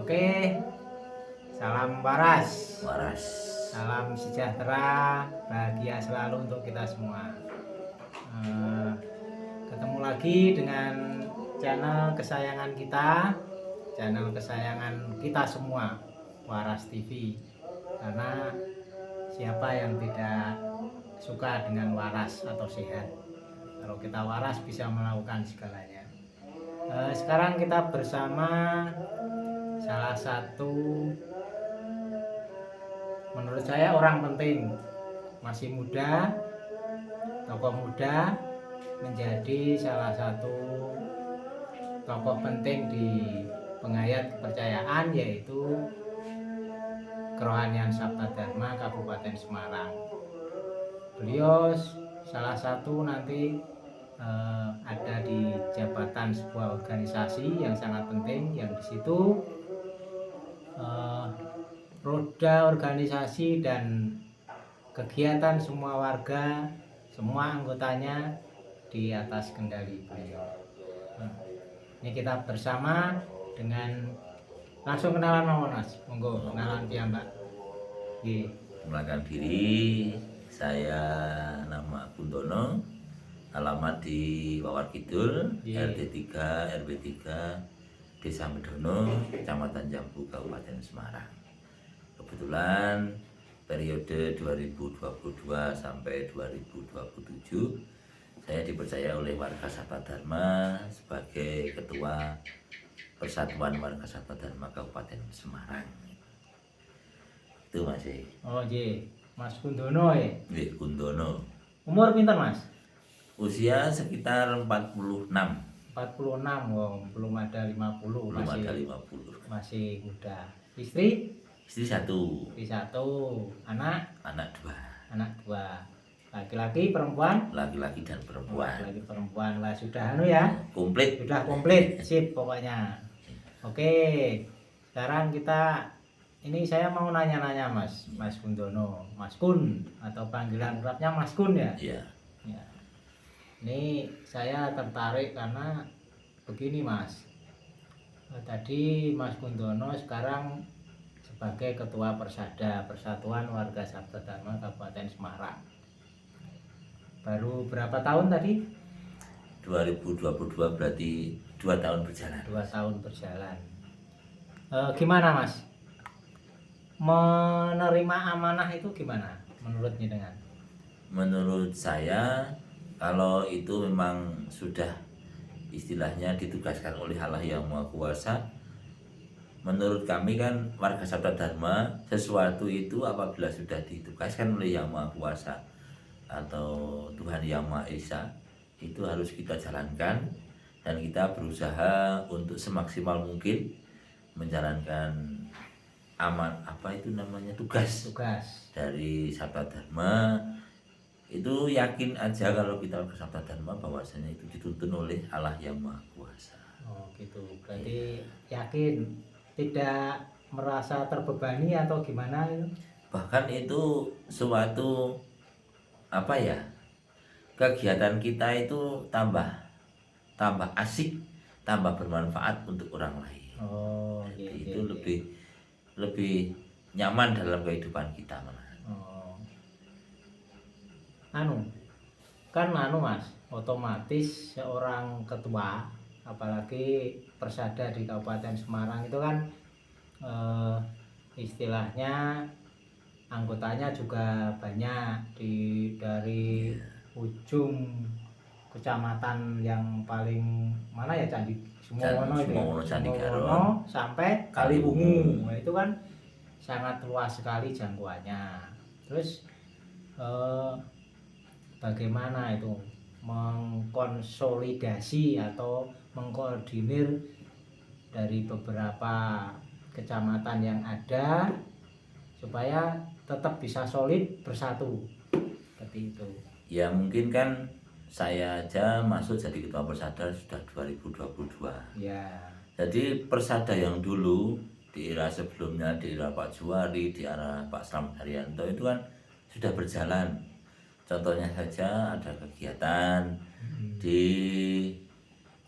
Oke, salam waras, Waras. salam sejahtera, bahagia selalu untuk kita semua. Ketemu lagi dengan channel kesayangan kita semua, Waras TV. Karena siapa yang tidak suka dengan waras atau sehat? Kalau kita waras bisa melakukan segalanya. Sekarang kita bersama salah satu, menurut saya orang penting, masih muda, tokoh muda, menjadi salah satu tokoh penting di pengayat kepercayaan, yaitu Kerohanian Sabta Dharma Kabupaten Semarang. Beliau salah satu nanti ada di jabatan sebuah organisasi yang sangat penting, yang di situ roda organisasi dan kegiatan semua warga, semua anggotanya di atas kendali beliau. Ini kita bersama dengan, langsung kenalan Mas, monggo kenalan piyambak. Perkenalkan diri, saya nama Kuntono, alamat di Wawar Kidul, RT 3 RW 3 Desa Medono, Kecamatan Jambu, Kabupaten Semarang. Kebetulan periode 2022 sampai 2027 saya dipercaya oleh warga Sabta Dharma sebagai Ketua Persatuan Warga Sabta Dharma Kabupaten Semarang. Itu Mas. Oh iya, Mas Kundono ya. Kundono. Umur pinter Mas? Usia sekitar 46. 46, wow, belum ada 50. Belum ada 50. Masih muda. Istri? Istri 1. Istri 1. Anak? Anak 2. Anak 2. Laki-laki, perempuan? Laki-laki dan perempuan. Laki-laki, perempuan. Lah sudah ya? Komplit. Sudah komplit, sip pokoknya. Oke. Sekarang ini saya mau nanya-nanya Mas Kundono, Mas Kun, atau panggilan kerapnya Mas Kun ya? Iya. Ya. Ini saya tertarik karena begini Mas. Tadi Mas Kundono sekarang sebagai Ketua Persada, Persatuan Warga Sabta Dharma Kabupaten Semarang. Baru berapa tahun tadi? 2022 berarti 2 tahun berjalan. 2 tahun berjalan. Gimana Mas? Menerima amanah itu gimana menurutnya dengan? Menurut saya, kalau itu memang sudah istilahnya ditugaskan oleh Allah yang Maha Kuasa, menurut kami kan warga Sabta Dharma, sesuatu itu apabila sudah ditugaskan oleh Yang Maha Kuasa atau Tuhan Yang Maha Esa, itu harus kita jalankan, dan kita berusaha untuk semaksimal mungkin menjalankan tugas dari Sabta Dharma. Itu yakin aja kalau kita ke Sabta Dharma bahwasanya itu dituntun oleh Allah yang Maha Kuasa. Oh gitu, berarti yakin, tidak merasa terbebani atau gimana itu? Bahkan itu suatu kegiatan kita itu tambah asik, tambah bermanfaat untuk orang lain. Oh iya, Jadi iya, itu iya. lebih nyaman dalam kehidupan kita malah. Oh. Mas, otomatis seorang ketua, apalagi persada di Kabupaten Semarang itu kan istilahnya anggotanya juga banyak, dari ujung kecamatan yang paling mana ya, Sumowono sampai Kaliwungu. Nah, itu kan sangat luas sekali jangkauannya. Terus bagaimana itu mengkonsolidasi atau mengkoordinir dari beberapa kecamatan yang ada supaya tetap bisa solid bersatu seperti itu? Ya mungkin kan saya aja masuk jadi ketua persada sudah 2022. Ya. Jadi persada yang dulu di era sebelumnya, di era Pak Juwari, di era Pak Slamet Haryanto itu kan sudah berjalan. Contohnya saja ada kegiatan di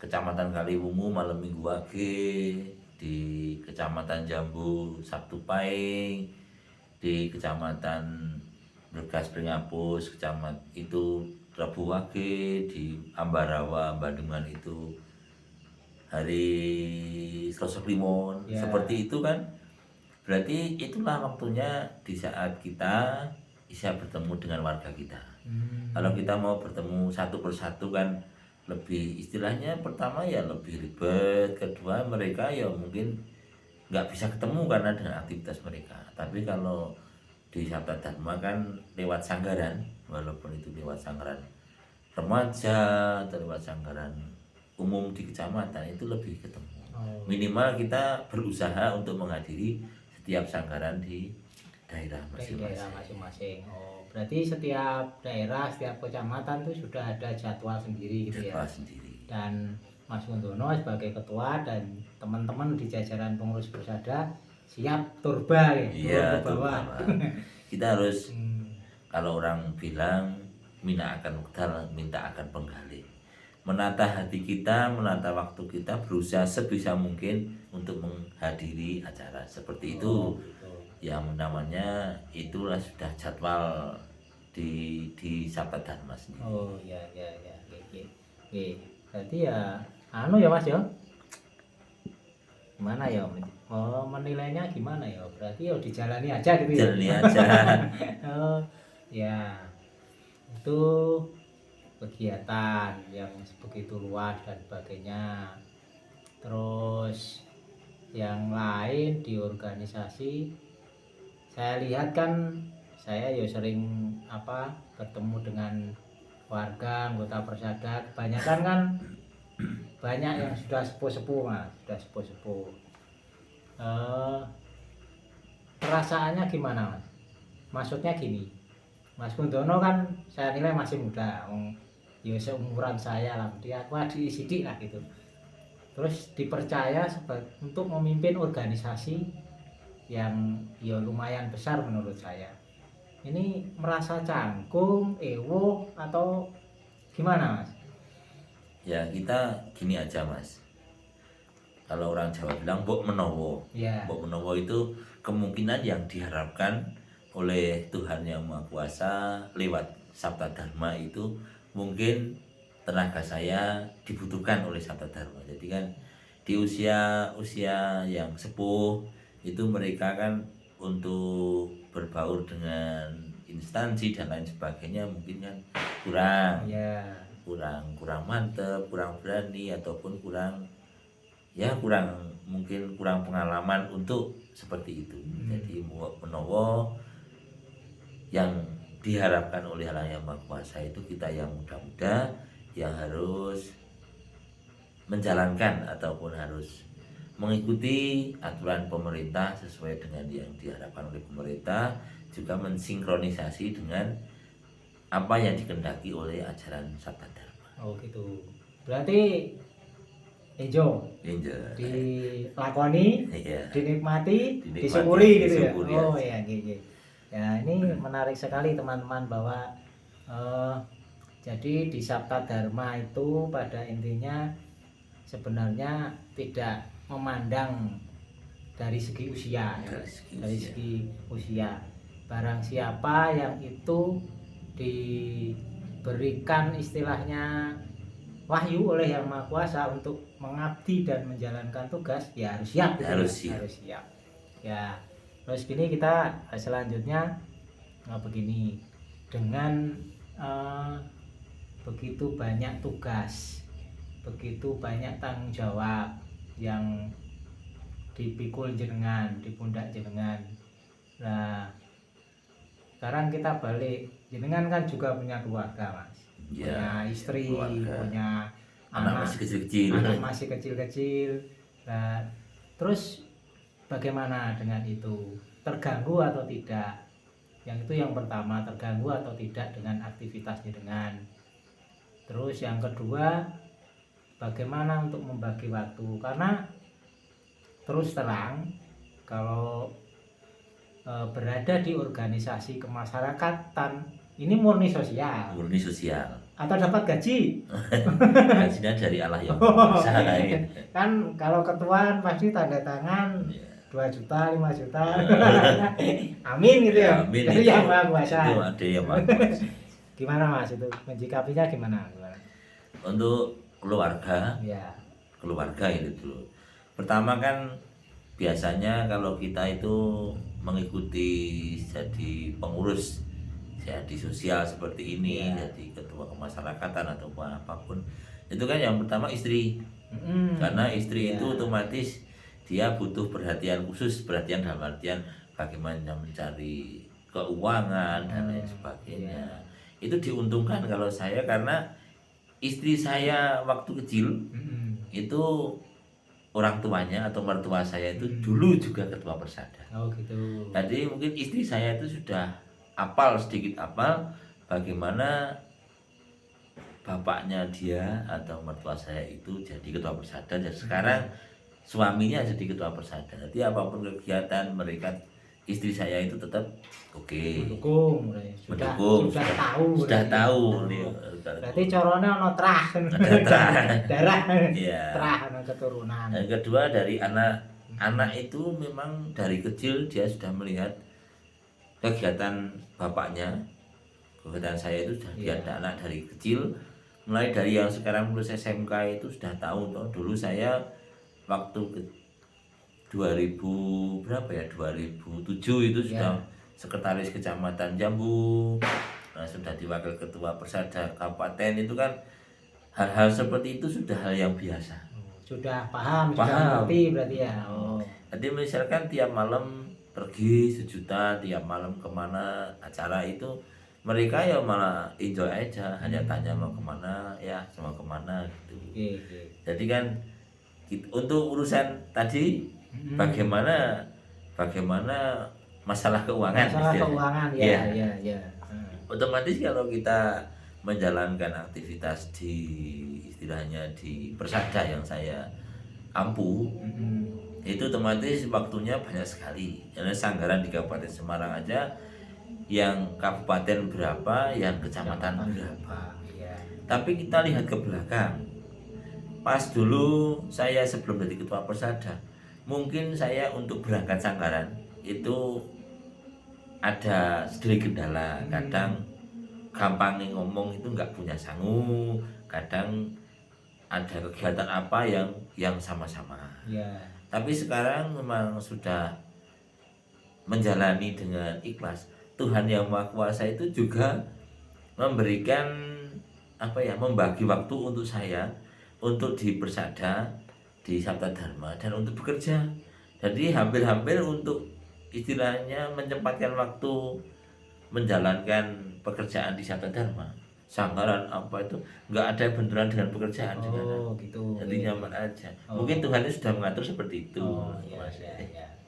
Kecamatan Kaliwungu malam Minggu Wage, di Kecamatan Jambu Sabtu Paing, di Kecamatan Bergas Pringapus, Kecamatan itu Rabu Wage, di Ambarawa, Bandungan itu hari Selasa Kliwon, Ya. seperti itu kan. Berarti itulah waktunya di saat kita bisa bertemu dengan warga kita. Kalau kita mau bertemu satu persatu kan lebih istilahnya pertama ya lebih ribet, kedua mereka ya mungkin nggak bisa ketemu karena dengan aktivitas mereka. Tapi kalau di Sabta Dharma kan lewat sanggaran, walaupun itu lewat sanggaran remaja atau lewat sanggaran umum di kecamatan itu lebih ketemu. Minimal kita berusaha untuk menghadiri setiap sanggaran di daerah masing-masing. Oh, berarti setiap daerah, setiap kecamatan itu sudah ada jadwal sendiri gitu ya. Jadwal sendiri. Dan Mas Gundono sebagai ketua dan teman-teman di jajaran pengurus Persada siap turba ya, Iya, turun ke bawah. Kita harus kalau orang bilang mina akan bekal, minta akan penggali. Menata hati kita, menata waktu kita, berusaha sebisa mungkin untuk menghadiri acara seperti itu. Gitu. Yang namanya itulah sudah jadwal di Sabta Dharma sendiri. Oh ya. Oke. Berarti ya anu ya Mas ya. Gimana ya? Oh, menilainya gimana ya? Berarti ya dijalani aja gitu ya. Jalani aja. Oh, ya. Itu kegiatan yang begitu luas dan sebagainya. Terus yang lain di organisasi saya lihat kan saya ya sering bertemu dengan warga anggota Persada, kebanyakan kan banyak yang sudah sepuh-sepuh Mas, sudah sepuh-sepuh. Perasaannya gimana Mas? Maksudnya gini, Mas Gundono kan saya nilai masih muda, ya seumuran saya lah, dia sidik lah gitu. Terus dipercaya untuk memimpin organisasi yang ya lumayan besar menurut saya. Ini merasa canggung, ewo atau gimana Mas? Ya kita gini aja Mas. Kalau orang Jawa bilang mbok menowo. Ya. Mbok menowo itu kemungkinan yang diharapkan oleh Tuhan Yang Maha Kuasa lewat Sabta Dharma itu mungkin tenaga saya dibutuhkan oleh Sabta Dharma. Jadi kan di usia yang sepuh itu mereka kan untuk berbaur dengan instansi dan lain sebagainya mungkin kan kurang mantep, kurang berani ataupun kurang pengalaman untuk seperti itu. Jadi menowo yang diharapkan oleh Allah Yang Maha Kuasa itu kita yang muda-muda yang harus menjalankan ataupun harus mengikuti aturan pemerintah sesuai dengan yang diharapkan oleh pemerintah, juga mensinkronisasi dengan apa yang dikehendaki oleh ajaran Sabta Dharma. Oh gitu. Berarti Ejo dilakoni, dinikmati, disyukuri gitu ya. Oh ya, gitu. Ya ini menarik sekali teman-teman bahwa jadi di Sabta Dharma itu pada intinya sebenarnya tidak memandang dari segi usia, dari segi usia. Barang siapa yang itu diberikan istilahnya wahyu oleh Yang Maha Kuasa untuk mengabdi dan menjalankan tugas, ya harus siap. Harus siap. Ya, terus gini kita selanjutnya begini, dengan begitu banyak tugas, begitu banyak tanggung jawab yang dipikul jenengan, di pundak jenengan. Nah, sekarang kita balik, jenengan kan juga punya keluarga Mas, punya istri, punya anak masih kecil-kecil. Nah, terus bagaimana dengan itu? Terganggu atau tidak? Yang itu yang pertama, terganggu atau tidak dengan aktivitas jenengan. Terus yang kedua, bagaimana untuk membagi waktu? Karena terus terang kalau berada di organisasi kemasyarakatan ini murni sosial. atau dapat gaji? Gajinya dari Allah yang Maha Kuasa gitu. Kan kalau ketuaan pasti tanda tangan Ya. 2 juta, 5 juta. Amin gitu ya. Amin Dari itu. yang Maha Kuasa. Itu ada yang Maha Kuasa. Gimana Mas itu menyikapinya gimana? Untuk keluarga Ya. itu dulu. Pertama kan biasanya kalau kita itu mengikuti jadi pengurus jadi sosial seperti ini, Ya. jadi ketua kemasyarakatan atau apapun, itu kan yang pertama istri. Mm-mm. Karena istri Ya. itu otomatis dia butuh perhatian khusus, perhatian dalam artian bagaimana mencari keuangan dan lain sebagainya. Itu diuntungkan kalau saya, karena istri saya waktu kecil Mm-mm. itu orang tuanya atau mertua saya itu dulu juga ketua persada. Oh gitu. Jadi mungkin istri saya itu sudah sedikit apal bagaimana bapaknya dia atau mertua saya itu jadi ketua persada, dan sekarang suaminya jadi ketua persada. Jadi apapun kegiatan mereka, istri saya itu tetap oke. Mendukung. Mendukung, Sudah tahu. sudah berarti. tahu Oh. nih. Berarti corone ono trah. Trah. Darah. Iya. Trah ono keturunan. Dan kedua dari anak itu memang dari kecil dia sudah melihat kegiatan bapaknya. Kegiatan saya itu sudah dia ada anak dari kecil, mulai dari yang sekarang lulus SMK itu sudah tahu. Toh dulu saya waktu 2000 berapa ya, 2007 itu sudah sekretaris kecamatan Jambu. Nah, sudah diwakil ketua persada kabupaten. Itu kan hal-hal seperti itu sudah hal yang biasa. Sudah paham, sudah Paham. ngerti berarti ya. Oh. Jadi misalkan tiap malam pergi 1 juta, tiap malam kemana acara itu, mereka ya malah enjoy aja, hanya tanya mau kemana, ya mau kemana gitu. Oke. Jadi kan untuk urusan tadi bagaimana masalah keuangan, Masalah istilahnya. keuangan Iya. ya. Otomatis kalau kita menjalankan aktivitas di istilahnya di persada yang saya ampuh, itu otomatis waktunya banyak sekali. Karena Sanggaran di Kabupaten Semarang aja, yang kabupaten berapa, yang kecamatan berapa. Ya. Tapi kita lihat ke belakang. Pas dulu saya sebelum jadi ketua persada, mungkin saya untuk berangkat Sanggaran itu ada sedikit kendala. Kadang gampang ngomong itu nggak punya sangu, kadang ada kegiatan apa yang sama-sama. Ya. Tapi sekarang memang sudah menjalani dengan ikhlas. Tuhan yang Maha Kuasa itu juga memberikan membagi waktu untuk saya, untuk di persada, di Sabta Dharma, dan untuk bekerja. Jadi hampir-hampir untuk istilahnya menyempatkan waktu menjalankan pekerjaan di Sabta Dharma, Sanggaran apa itu nggak ada benturan dengan pekerjaan juga. Oh gitu. Jadi nyaman aja. Mungkin Tuhan itu sudah mengatur seperti itu. Oh iya. Mas.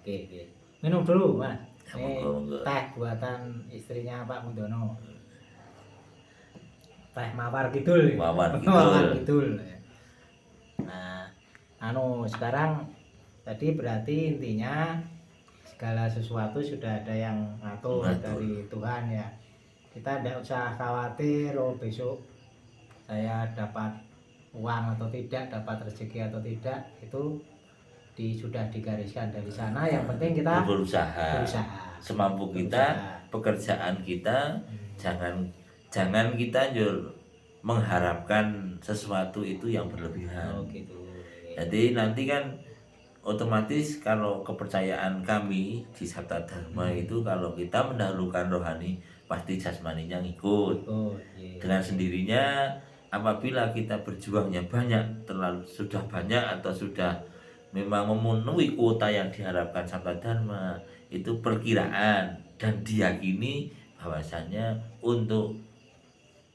Oke. Minum dulu Mas. Ya, Ini monggo. teh buatan istrinya Pak Mundono. Teh Mawar Kidul. Mawar Kidul. Mawar Kidul. Nah, sekarang tadi berarti intinya segala sesuatu sudah ada yang ngatur dari Tuhan ya. Kita tidak usah khawatir besok saya dapat uang atau tidak, dapat rezeki atau tidak, itu sudah digariskan dari sana. Yang penting kita berusaha semampu kita, pekerjaan kita. Jangan kita mengharapkan sesuatu itu yang berlebihan. Oh gitu. Jadi nanti kan otomatis kalau kepercayaan kami di Sabta Dharma itu, kalau kita mendahulukan rohani, pasti jasmaninya ngikut. Dengan sendirinya apabila kita berjuangnya sudah banyak atau sudah memang memenuhi kuota yang diharapkan Sabta Dharma, itu perkiraan dan diyakini bahwasanya untuk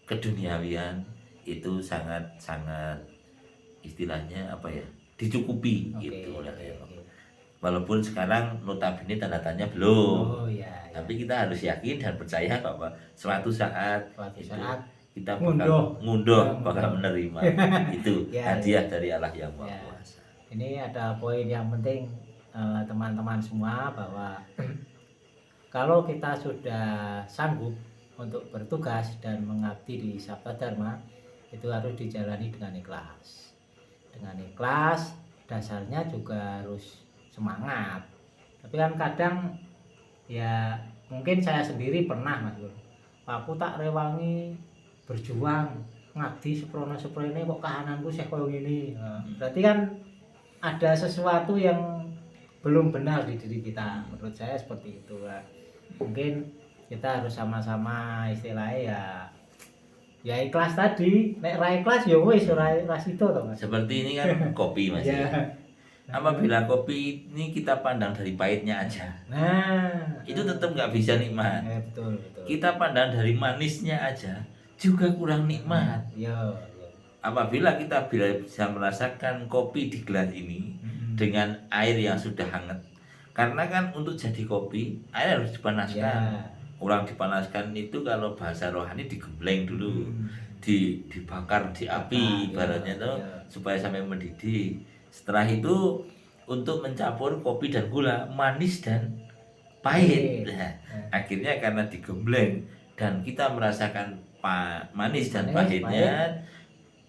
keduniawian itu sangat istilahnya dicukupi gitu oleh Allah. Walaupun sekarang notabene tanda tanya belum. Tapi kita harus yakin dan percaya bahwa suatu saat kita bakal menerima itu hadiah dari Allah yang Maha Kuasa. Ini ada poin yang penting teman-teman semua, bahwa kalau kita sudah sanggup untuk bertugas dan mengabdi di Sabda Dharma itu harus dijalani dengan ikhlas. Dengan ikhlas, dasarnya juga harus semangat. Tapi kan kadang ya mungkin saya sendiri pernah Mas Bro, aku tak rewangi berjuang ngabdi seprono-seprene kok kahananku sih koyo ngene. Nah, berarti kan ada sesuatu yang belum benar di diri kita. Menurut saya seperti itu. Nah, mungkin kita harus sama-sama istilahnya ya ikhlas tadi. Nek ra ikhlas ya wis ora itu to Mas. Seperti ini kan kopi Mas ya. Apabila kopi ini kita pandang dari pahitnya aja, Nah, itu tetap nggak bisa nikmat. betul betul. Kita pandang dari manisnya aja juga kurang nikmat. Iya. Apabila kita bisa merasakan kopi di gelas ini dengan air yang sudah hangat, karena kan untuk jadi kopi air harus dipanaskan. Orang dipanaskan itu kalau bahasa rohani digembleng dulu, dibakar di api, ibaratnya tuh supaya sampai mendidih. Setelah itu untuk mencampur kopi dan gula, manis dan pahit. Nah, akhirnya karena digembleng dan kita merasakan manis dan pahitnya,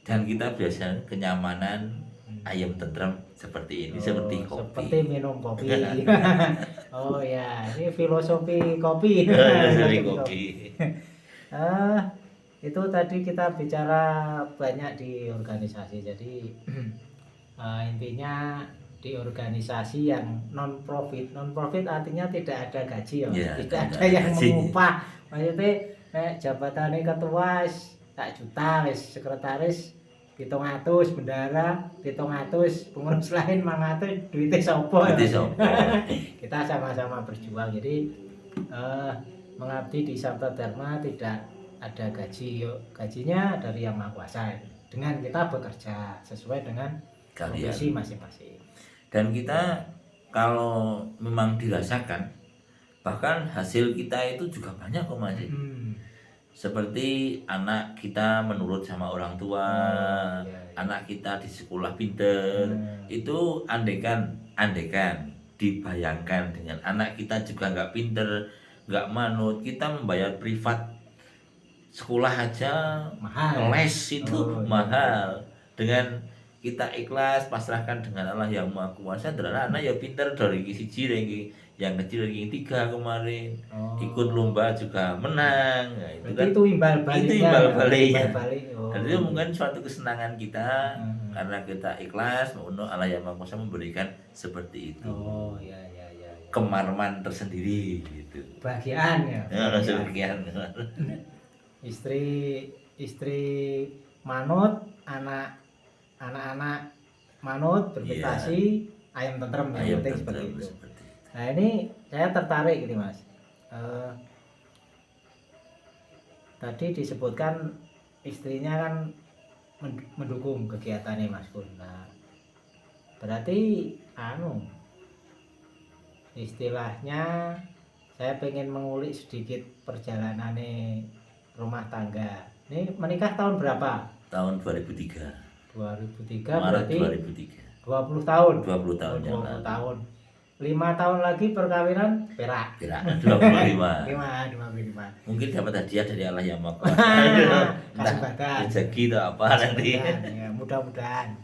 dan kita biasa kenyamanan ayam tentrem seperti ini, seperti kopi. Seperti minum kopi. Oh ya, ini filosofi kopi. Filosofi kopi. Itu tadi kita bicara banyak di organisasi. Jadi intinya di organisasi yang non profit artinya tidak ada gaji ya, tidak ada yang mengupah. Maksudnya jabatannya ketua tak juta, sekretaris 700, bendara 700, pengurus lain 500, duitnya sopo. Kita sama-sama berjuang. Jadi mengabdi di Sabda Dharma tidak ada gaji. Gajinya dari Yang Maha Kuasa. Dengan kita bekerja sesuai dengan profesi masing-masing. Dan kita kalau memang dirasakan, bahkan hasil kita itu juga banyak kok Mas. Seperti anak kita menurut sama orang tua, anak kita di sekolah pinter, itu andekan dibayangkan dengan anak kita juga nggak pinter, nggak manut, kita membayar privat sekolah aja mahal, les itu mahal. Dengan kita ikhlas pasrahkan dengan Allah yang Maha Kuasa, adalah anak ya pinter dari siji yang kecil ranking 3 kemarin, ikut lomba juga menang. Nah, itu kan itu imbal baliknya. Dan itu mungkin suatu kesenangan kita karena kita ikhlas menurut Allah yang Maha Kuasa memberikan seperti itu. Ya. Kemarman tersendiri gitu. Bagian ya. Bagian. Istri manut, anak-anak manut berprestasi, ayam tentrem yang penting seperti itu. Nah ini saya tertarik gitu Mas. Tadi disebutkan istrinya kan mendukung kegiatannya Mas Kun. Nah berarti istilahnya saya pengen mengulik sedikit perjalanannya rumah tangga. Ini menikah tahun berapa? Tahun 2003. 2003 Maret berarti 2003. 20 tahun. 20 tahun yang lalu. 20 tahun. 5 tahun lagi perkawinan perak. 25. Mungkin dapat hadiah dari Allah yang Maha Kuasa. Kasih badan. Rezeki atau apa nanti. Ya, mudah-mudahan.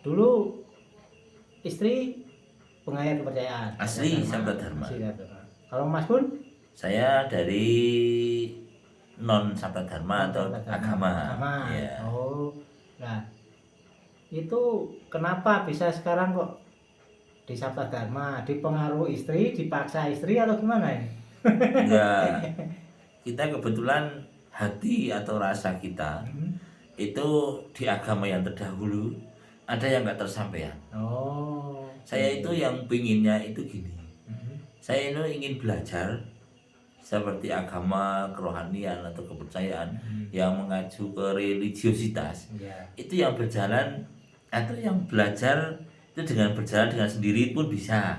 Dulu istri pengayat kepercayaan. Asli Sabda Dharma. Kalau Mas Kun? Saya dari non Sabda Dharma atau agama. Ya. Nah itu kenapa bisa sekarang kok di Sabda Dharma? Dipengaruhi istri, dipaksa istri atau gimana ini? Ya, kita kebetulan hati atau rasa kita itu di agama yang terdahulu ada yang nggak tersampaikan. Saya itu yang pinginnya itu gini. Saya itu ingin belajar seperti agama, kerohanian atau kepercayaan yang mengacu ke religiositas. Itu yang berjalan atau yang belajar itu dengan berjalan dengan sendiri pun bisa.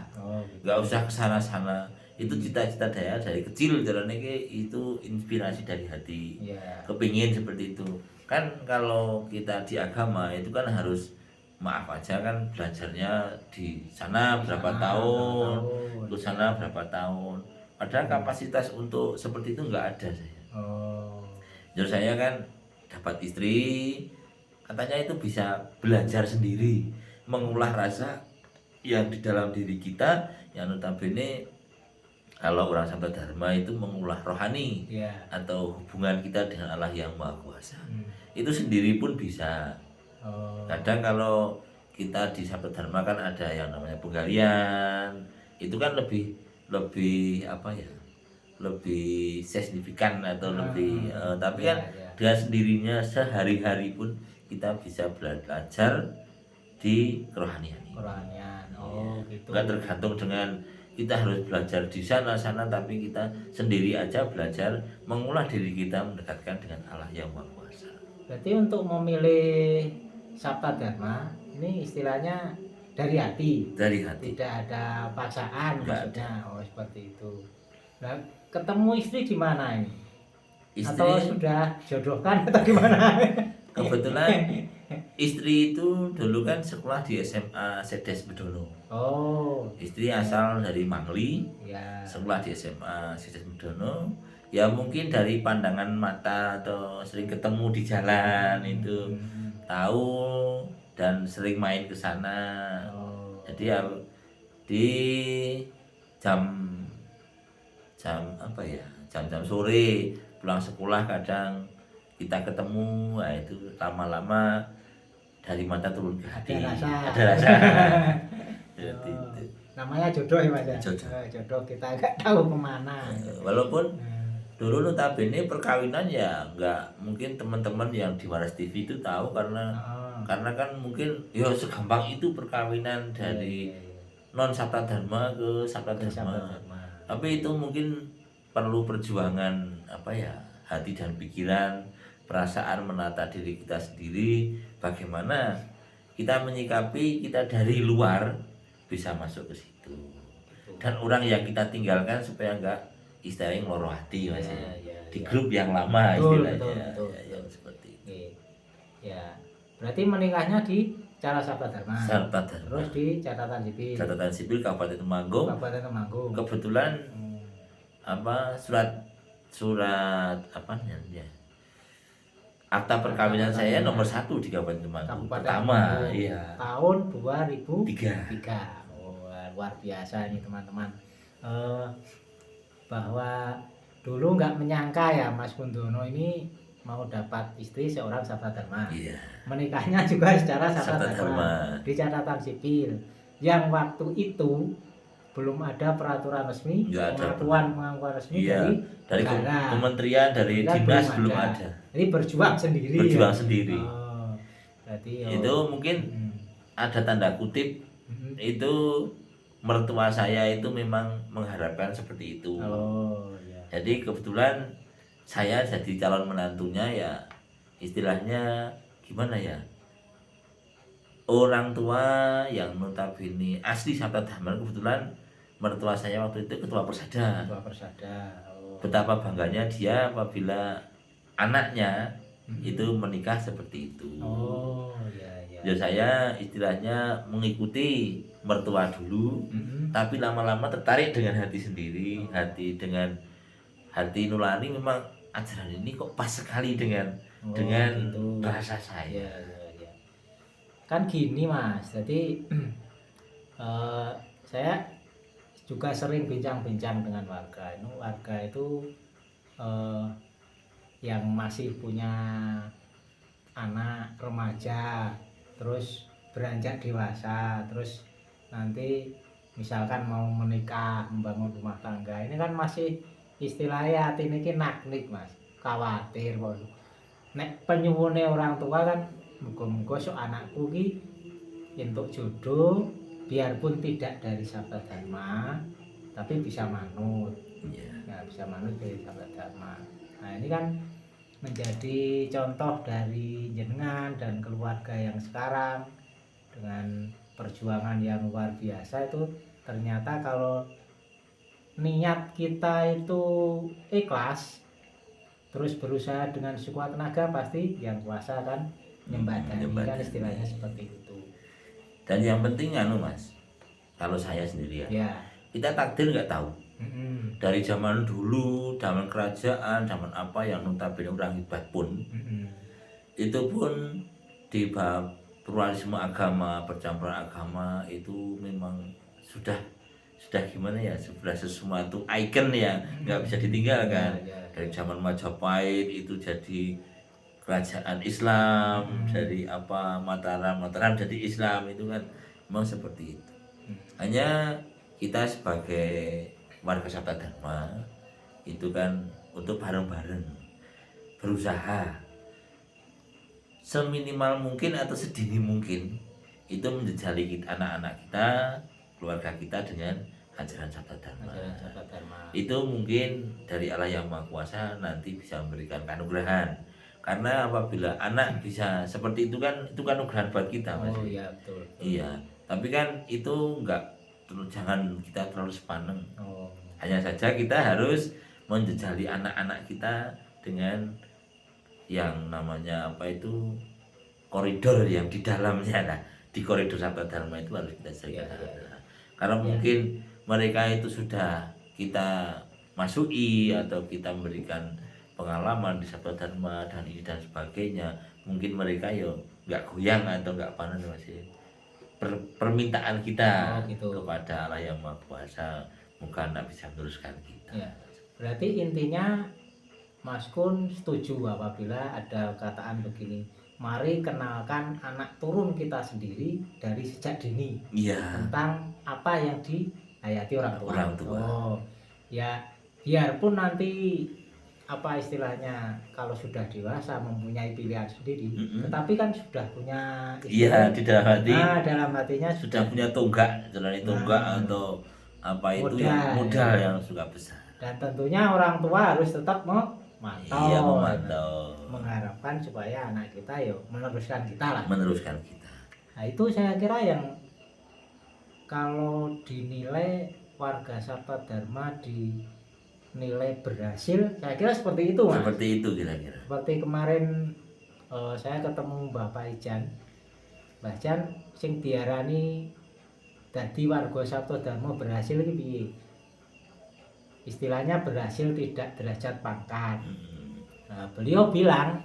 Nggak usah ke sana-sana. Itu cita-cita saya dari kecil jalannya itu inspirasi dari hati. Kepingin seperti itu. Kan kalau kita di agama itu kan harus maaf aja kan belajarnya di sana berapa tahun, di sana berapa tahun. Padahal kapasitas untuk seperti itu nggak ada saya. Oh. Jujur saya kan dapat istri, katanya itu bisa belajar sendiri, mengolah rasa yang di dalam diri kita, yang notabene kalau orang Sabda Dharma itu mengolah rohani Ya. atau hubungan kita dengan Allah yang Maha Kuasa. Hmm. Itu sendiri pun bisa. Oh. Kadang kalau kita di Sabda Dharma kan ada yang namanya penggalian, itu kan lebih lebih apa ya, lebih signifikan atau lebih tapi Ya, kan ya. dengan sendirinya sehari-hari pun kita bisa belajar di kerohanian ini. Kerohanian. Oh, gitu. Nggak tergantung dengan kita harus belajar di sana tapi kita sendiri aja belajar mengolah diri kita mendekatkan dengan Allah yang Maha Kuasa. Berarti untuk memilih Sabda Dharma ini istilahnya dari hati. Dari hati. Tidak ada paksaan Nggak maksudnya. Oh, seperti itu. Nah, ketemu istri di mana ini? Istri Atau sudah jodohkan atau gimana? kebetulan istri itu dulu kan sekolah di SMA Sedes Bedono. Oh, Istri asal dari Mangli, ya. sekolah di SMA Sedes Bedono. Ya mungkin dari pandangan mata atau sering ketemu di jalan itu tahu dan sering main ke sana. Oh. Jadi ya di jam jam apa ya, jam-jam sore pulang sekolah kadang kita ketemu, nah itu lama-lama dari mata turun ke hati, ada rasa. Jadi itu. Namanya jodoh ya Mas ya? Jodoh. Jodoh kita nggak tahu kemana. Walaupun dulu notabene perkawinan ya nggak mungkin teman-teman yang di Waras TV itu tahu karena kan mungkin ya segampang itu perkawinan dari non Sabda Dharma ke Sabda Dharma. Tapi itu mungkin perlu perjuangan apa ya, hati dan pikiran, perasaan menata diri kita sendiri, bagaimana kita menyikapi kita dari luar bisa masuk ke situ. Dan orang yang kita tinggalkan supaya enggak istilahnya ngeloro hati Mas. Di grup yang lama istilahnya. Betul. Ya, seperti itu. Ya. Berarti menikahnya di cara Sabda Dharma. Sabda Dharma. Terus di catatan sipil. Catatan sipil Kabupaten Temanggung. Kabupaten Temanggung. Kebetulan apa surat apa ya, akta perkawinan saya nomor 1 di Kabupaten Temanggung. Pertama, iya. Tahun 2003. 3. Oh, luar biasa ini teman-teman. Bahwa dulu nggak menyangka ya Mas Kundono ini mau dapat istri seorang Sabda Dharma. Iya. Menikahnya juga secara Sabda Sabda Dharma Dharma. di catatan sipil. Yang waktu itu belum ada peraturan resmi, pengakuan resmi iya, dari negara. kementerian, dari Dan dinas belum ada. Jadi berjuang sendiri. Berjuang ya? sendiri. Oh, berarti Itu mungkin ada tanda kutip itu mertua saya itu memang mengharapkan seperti itu. Oh, iya. Jadi kebetulan saya jadi calon menantunya ya, istilahnya gimana ya, orang tua yang notabene asli Sabda Dharma. Kebetulan mertua saya waktu itu ketua Persada. Ketua Persada. Oh. Betapa bangganya dia apabila anaknya itu menikah seperti itu. Oh, iya. Ya saya istilahnya mengikuti mertua dulu, tapi lama-lama tertarik dengan hati sendiri, hati nurani. Memang ajaran ini kok pas sekali dengan gitu. bahasa saya. Ya. Kan gini Mas, jadi saya juga sering bincang-bincang dengan warga. Warga itu yang masih punya anak remaja, terus beranjak dewasa, terus nanti misalkan mau menikah, membangun rumah tangga, ini kan masih istilahnya hati ini naknik Mas, khawatir kok. Nek penyuwune orang tua kan muga-muga sok anakku ki entuk jodoh, biarpun tidak dari Sabda Dharma tapi bisa manut. Ya, bisa manut dari Sabda Dharma. Nah, ini kan menjadi contoh dari jenengan dan keluarga yang sekarang dengan perjuangan yang luar biasa. Itu ternyata kalau niat kita itu ikhlas, terus berusaha dengan sekuat tenaga, pasti yang kuasa kan nyembadani, kan istilahnya seperti itu. Dan yang penting Mas, kalau saya sendiri ya, kita takdir nggak tahu. Mm-mm. Dari zaman dulu, zaman kerajaan, zaman apa yang notabene orang hebat pun, Mm-mm. itu pun di bab pluralisme agama, percampuran agama itu memang sudah gimana ya, sudah sesuatu ikon yang nggak bisa ditinggalkan. Ya, ya, Dari ya. zaman Majapahit itu jadi kerajaan Islam, dari apa Mataram jadi Islam, itu kan memang seperti itu. Hanya kita sebagai warga Sabta Dharma itu kan untuk bareng-bareng berusaha seminimal mungkin atau sedini mungkin itu menjejali anak-anak kita, keluarga kita dengan ajaran Sabta Dharma. Ajaran Sabta Dharma. Itu mungkin dari Allah yang Maha Kuasa nanti bisa memberikan kanugrahan. Karena apabila anak bisa seperti itu kan kanugrahan buat kita, Mas. Oh iya, betul. Iya, tapi kan itu enggak, jangan kita terlalu sepaneng. Oh. Hanya saja kita harus menjejali anak-anak kita dengan yang namanya apa itu koridor yang di dalamnya. Nah, di koridor Sabta Dharma itu harus kita jaga. Ya. Karena mungkin mereka itu sudah kita masuki atau kita memberikan pengalaman di Sabta Dharma dan ini dan sebagainya, mungkin mereka yo nggak goyang atau nggak panas masih permintaan kita gitu. kepada Allah yang Maha Kuasa, moga anda bisa meneruskan kita. Ya. Berarti intinya Mas Kun setuju apabila ada kataan begini, mari kenalkan anak turun kita sendiri dari sejak dini. Iya. Tentang apa yang dihayati orang tua. Orang tua. Oh, ya biarpun nanti apa istilahnya kalau sudah dewasa mempunyai pilihan sendiri, tetapi kan sudah punya iya di dalam hati. Nah, dalam hatinya sudah punya tonggak, jalan tonggak atau apa itu modal yang suka besar. Dan tentunya orang tua harus tetap memantau, iya, memantau, mengharapkan supaya anak kita meneruskan kita lah. Meneruskan kita. Nah itu saya kira yang kalau dinilai warga Sabta Dharma dinilai berhasil, saya kira seperti itu, Mas. Seperti itu kira-kira. Seperti kemarin saya ketemu Mbah Paijan, Mbah Jan sing diarani dadi warga Sabta Dharma berhasil iki piye? Istilahnya berhasil tidak derajat pangkat. Nah, beliau bilang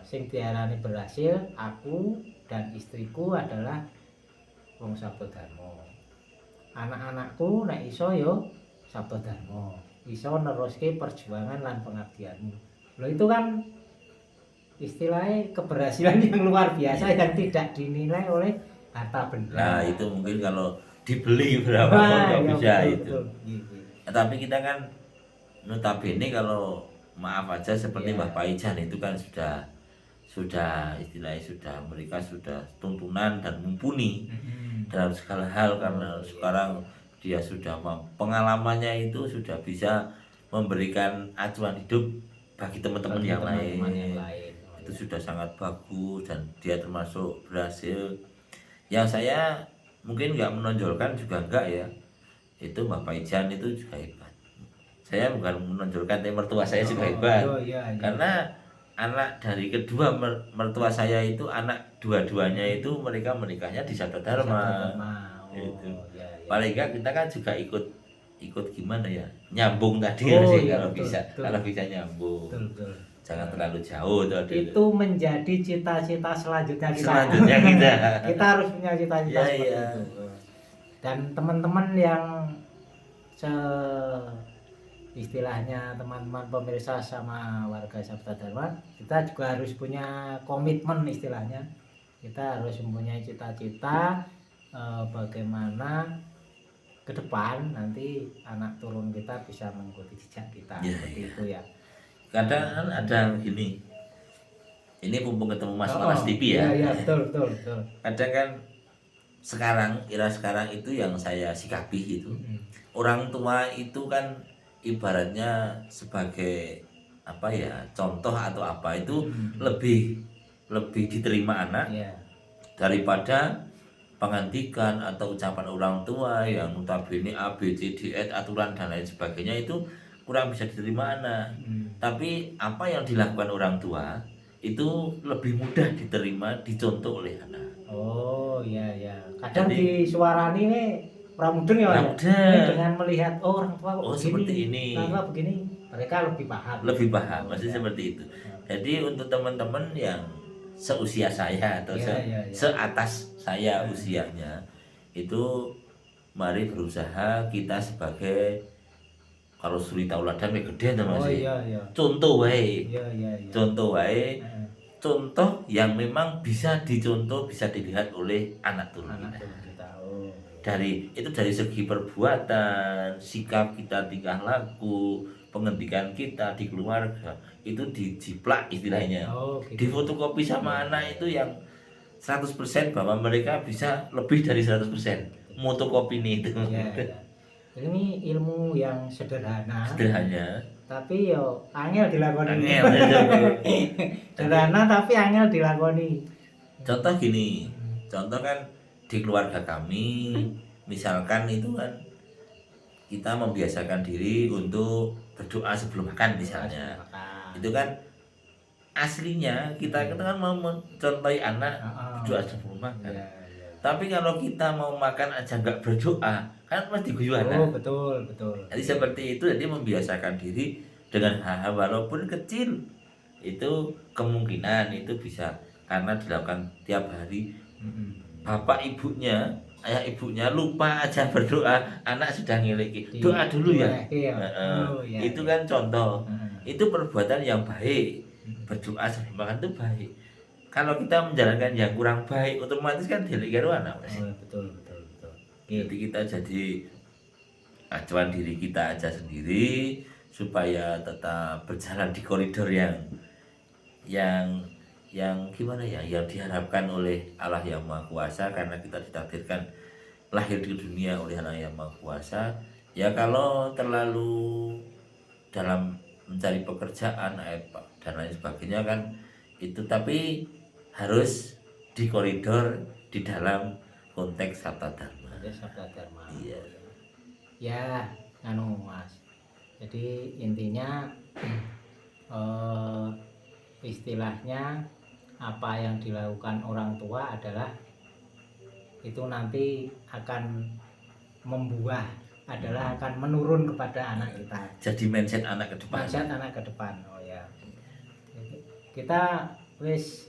sing diarani berhasil aku dan istriku adalah wong Sabta Dharma. Anak-anakku nek iso yo Sabta Dharma, iso neruske perjuangan lan pengabdianmu. Loh itu kan istilahnya keberhasilan yang luar biasa yang tidak dinilai oleh harta benda. Nah itu mungkin kalau dibeli berapa nggak bisa itu. Nah, tapi kita kan notabene kalau maaf aja seperti Mbah Paijan itu kan sudah istilahnya sudah mereka sudah tuntunan dan mumpuni dalam segala hal karena sekarang dia sudah pengalamannya itu sudah bisa memberikan acuan hidup bagi teman-teman yang lain. Itu sudah sangat bagus dan dia termasuk berhasil. Yang saya mungkin nggak menonjolkan juga enggak ya, itu Mbah Paijan itu juga hebat. Saya bukan menonjolkan mertua saya juga hebat. Iya. Karena anak dari kedua mertua saya itu anak dua-duanya itu mereka menikahnya di Sabta Dharma. Itu. Iya. Paling enggak kita kan juga ikut gimana ya, nyambung tadi sih kalau betul, bisa betul. Kalau bisa nyambung. Betul. Jangan terlalu jauh itu menjadi cita-cita selanjutnya kita. Kita harus punya cita-cita seperti itu. Dan teman-teman yang istilahnya teman-teman pemirsa sama warga Sabta Dharma, kita juga harus punya komitmen istilahnya. Kita harus mempunyai cita-cita bagaimana ke depan nanti anak turun kita bisa mengikuti jejak kita. Seperti itu ya. Kadang kan ada gini, ini mumpung ketemu Mas Waras TV ya. Iya betul. Kadang kan era sekarang itu yang saya sikapi itu, orang tua itu kan ibaratnya sebagai apa ya, contoh atau apa itu lebih diterima anak daripada pengantikan atau ucapan orang tua yang notabene A, B, C, D, E, aturan dan lain sebagainya itu kurang bisa diterima anak. Tapi apa yang dilakukan orang tua itu lebih mudah diterima, dicontoh oleh anak. Oh iya. Kadang disuarani nih mudeng ya, Mas? Ora mudeng. Ini dengan melihat orang tua kok Oh, begini, seperti ini. orang tua begini, mereka lebih paham. Lebih paham, Oh, maksudnya ya. seperti itu. Jadi untuk teman-teman yang seusia saya atau Ya, ya, ya. seatas saya usianya, itu mari berusaha kita sebagai, kalau suri tauladan ya gede to Mas. Oh iya, iya. Contoh wae. Iya, iya, iya. Contoh wae. Heeh. Contoh yang memang bisa dicontoh, bisa dilihat oleh anak turun Anak kita. turun kita. Oh. Dari segi perbuatan, sikap kita, tingkah laku, pengendikan kita di keluarga itu dijiplak istilahnya. Oh, gitu. Difotokopi sama anak itu yang 100% bahwa mereka bisa lebih dari 100% motokopi ini itu. Iya, iya. Ini ilmu yang sederhana, Sederhana. tapi yo angel dilakoni. Angel itu. Sederhana tapi angel dilakoni. Contoh gini, contoh kan di keluarga kami, misalkan itu kan kita membiasakan diri untuk berdoa sebelum makan misalnya. Itu kan aslinya kita kan mau mencontohi anak berdoa sebelum makan. Iya, iya. Tapi kalau kita mau makan aja nggak berdoa, kan pasti guyu Oh, anak. betul, betul. Jadi seperti itu, jadi membiasakan diri dengan hal-hal walaupun kecil. Itu kemungkinan itu bisa karena dilakukan tiap hari. Bapak ibunya, ayah ibunya lupa aja berdoa, anak sudah ngiliki. Doa dulu ya. Oh, iya, Itu iya. kan contoh. Heeh. Itu perbuatan yang baik. Berdoa sebelum makan itu baik. Kalau kita menjalankan yang kurang baik, otomatis kan delik karo anak, Mas. Oh, betul, betul, betul. Jadi kita jadi acuan diri kita aja sendiri supaya tetap berjalan di koridor yang gimana ya, yang diharapkan oleh Allah yang Maha Kuasa, karena kita ditakdirkan lahir di dunia oleh Allah yang Maha Kuasa. Ya kalau terlalu dalam mencari pekerjaan dan lain sebagainya kan itu, tapi harus di koridor di dalam konteks sabda dharma. Ada sabda dharma. Iya. Ya, anu Mas. Jadi intinya istilahnya apa yang dilakukan orang tua adalah itu nanti akan membuah, adalah akan menurun kepada anak kita. Jadi mindset anak ke depan. Mindset anak ke depan. Oh ya. Kita wis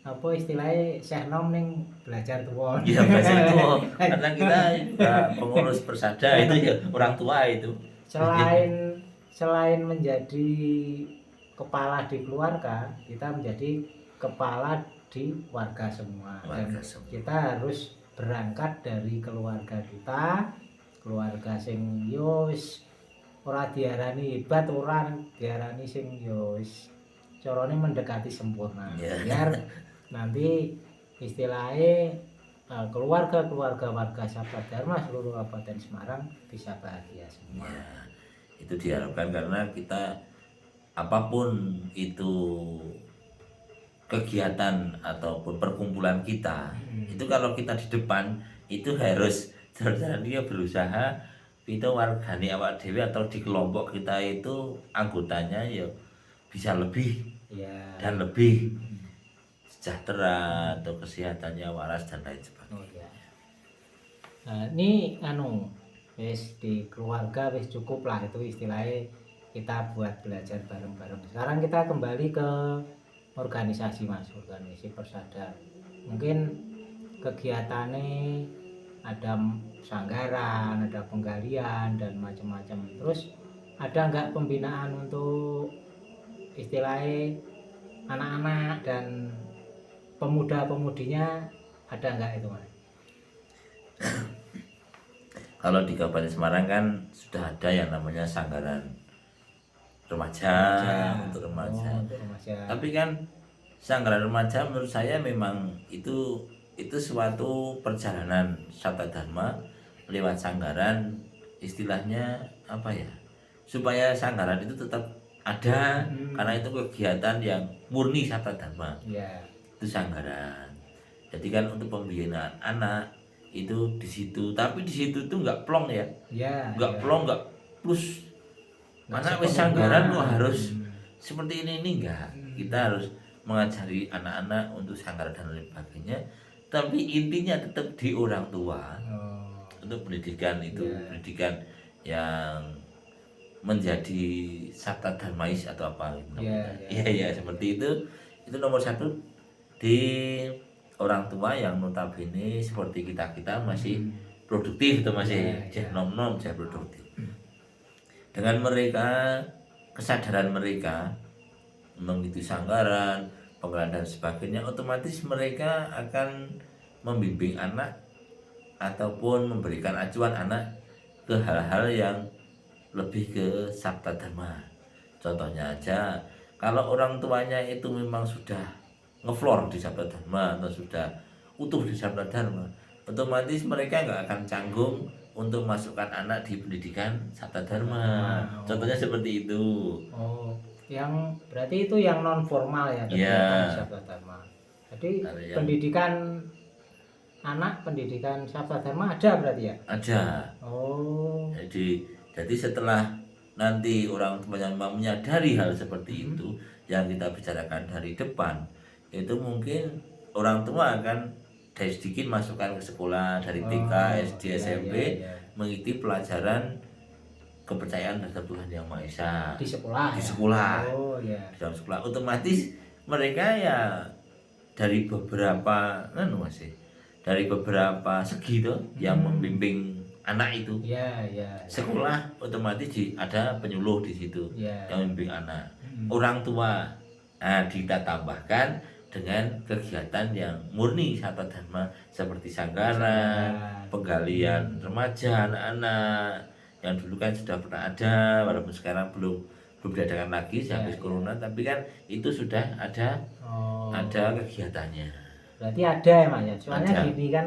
apa istilahnya Syekh Nom ning belajar tua. Iya, belajar tua. Karena kita juga pengurus persada itu ya orang tua itu. Selain menjadi kepala di keluarga, kita menjadi kepala di warga semua. Dan kita harus berangkat dari keluarga kita, keluarga sing yo wis ora diarani hebat, ora diarani sing yo wis carane mendekati sempurna. Biar nanti istilahnya keluarga warga Sabda Dharma seluruh Kabupaten Semarang bisa bahagia semua. Ya, itu diharapkan karena kita apapun itu kegiatan ataupun perkumpulan kita, itu kalau kita di depan itu harus dia berusaha itu wargane awak dewe atau di kelompok kita itu anggotanya ya bisa lebih dan lebih sejahtera atau kesehatannya waras dan lain sebagainya. Oh, ya. Nah, ini wis di keluarga wis cukup lah, itu istilahnya kita buat belajar bareng-bareng. Sekarang kita kembali ke organisasi Mas, organisasi persada. Mungkin kegiatannya ada sanggaran, ada penggalian dan macam-macam. Terus ada nggak pembinaan untuk istilahnya anak-anak dan pemuda-pemudinya, ada nggak itu Mas? Kalau di Kabupaten Semarang kan sudah ada yang namanya sanggaran remaja. Untuk remaja. Tapi kan sanggaran remaja menurut saya memang itu suatu perjalanan sabda dharma lewat sanggaran, istilahnya apa ya, supaya sanggaran itu tetap ada, karena itu kegiatan yang murni sabda dharma. Itu sanggaran. Jadi kan untuk pembinaan anak itu di situ, tapi di situ tuh nggak plong ya, nggak plong, nggak plus mana wis sanggaran kok harus seperti ini enggak. Kita harus mengajari anak-anak untuk sanggaran dan lain sebagainya, tapi intinya tetap di orang tua. untuk pendidikan itu, Iya. pendidikan yang menjadi sabta dharmais atau apa Iya, namanya. iya. Iya iya seperti itu nomor satu di orang tua yang notabene seperti kita masih produktif itu masih Iya, iya. nom-nom saya produktif. Dengan mereka kesadaran mereka mengikuti sanggaran, pengenalan dan sebagainya, otomatis mereka akan membimbing anak ataupun memberikan acuan anak ke hal-hal yang lebih ke sabta dharma. Contohnya aja, kalau orang tuanya itu memang sudah ngeflor di sabta dharma atau sudah utuh di sabta dharma, otomatis mereka nggak akan canggung untuk masukkan anak di pendidikan sabta dharma. Oh. Contohnya seperti itu. Oh, yang berarti itu yang non formal ya kegiatan Iya, Sabda Dharma. Jadi ada yang pendidikan anak, pendidikan Sabda Dharma ada berarti ya? ada. Oh, Jadi setelah nanti orang tuanya menyadari hal seperti itu yang kita bicarakan dari depan, itu mungkin orang tua akan dari sedikit masukkan ke sekolah dari TK, SD, iya, SMP iya, iya. mengikuti pelajaran kepercayaan terhadap Tuhan Yang Maha Esa Di sekolah. di Ya? sekolah. Oh, ya. Di dalam sekolah otomatis mereka ya dari beberapa masih dari beberapa segi tuh yang membimbing anak itu. Iya, iya. Sekolah otomatis ada penyuluh di situ Iya. yang membimbing anak. Orang tua, nah kita tambahkan dengan kegiatan yang murni sabta dharma seperti sanggaran, penggalian remaja, anak-anak yang dulu kan sudah pernah ada, walaupun sekarang belum diadakan lagi habis corona, tapi kan itu sudah ada Oh, ada kegiatannya. berarti ada ya Mas ya. Soalnya Ada. gini kan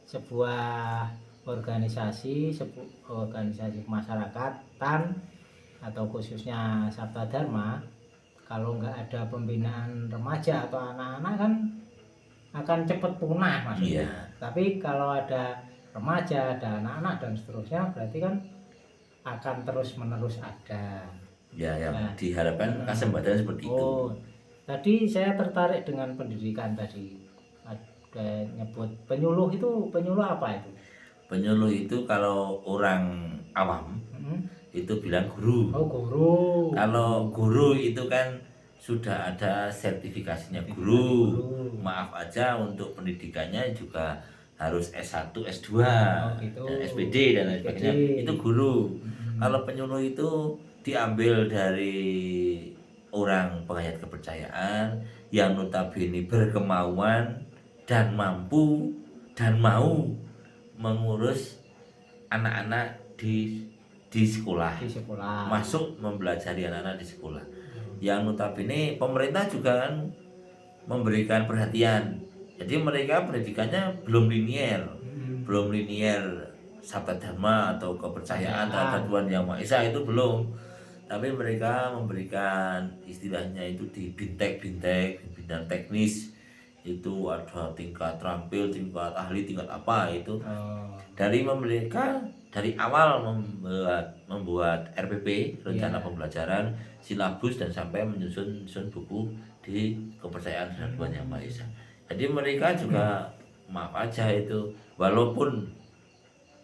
sebuah organisasi kemasyarakatan atau khususnya Sabda Dharma, kalau nggak ada pembinaan remaja atau anak-anak kan akan cepat punah maksudnya. Iya. Tapi kalau ada remaja, ada anak-anak dan seterusnya, berarti kan akan terus menerus ada. Ya yang Nah. diharapkan kesempatan seperti itu. Oh, tadi saya tertarik dengan pendidikan tadi. Ada nyebut penyuluh, itu penyuluh apa itu? Penyuluh itu kalau orang awam itu bilang guru. Oh, guru. Kalau guru itu kan sudah ada sertifikasinya guru. Maaf aja untuk pendidikannya juga harus S1, S2, gitu. dan SPD dan lain sebagainya. Itu guru. Kalau penyuluh itu diambil dari orang penghayat kepercayaan yang notabene berkemauan dan mampu dan mau mengurus anak-anak di sekolah. Di sekolah. Masuk mempelajari anak-anak di sekolah. Yang notabene pemerintah juga kan memberikan perhatian. Jadi mereka pendidikannya belum linier. Belum linier sabda dharma atau kepercayaan terhadap Tuhan Yang Maha Esa itu belum. Tapi mereka memberikan istilahnya itu di bintek-bintek, bidang teknis itu ada tingkat terampil, tingkat ahli, tingkat apa itu. Dari mereka dari awal membuat RPP, rencana pembelajaran, silabus dan sampai menyusun buku di kepercayaan terhadap Tuhan Yang Maha Esa. Jadi mereka juga maaf aja itu walaupun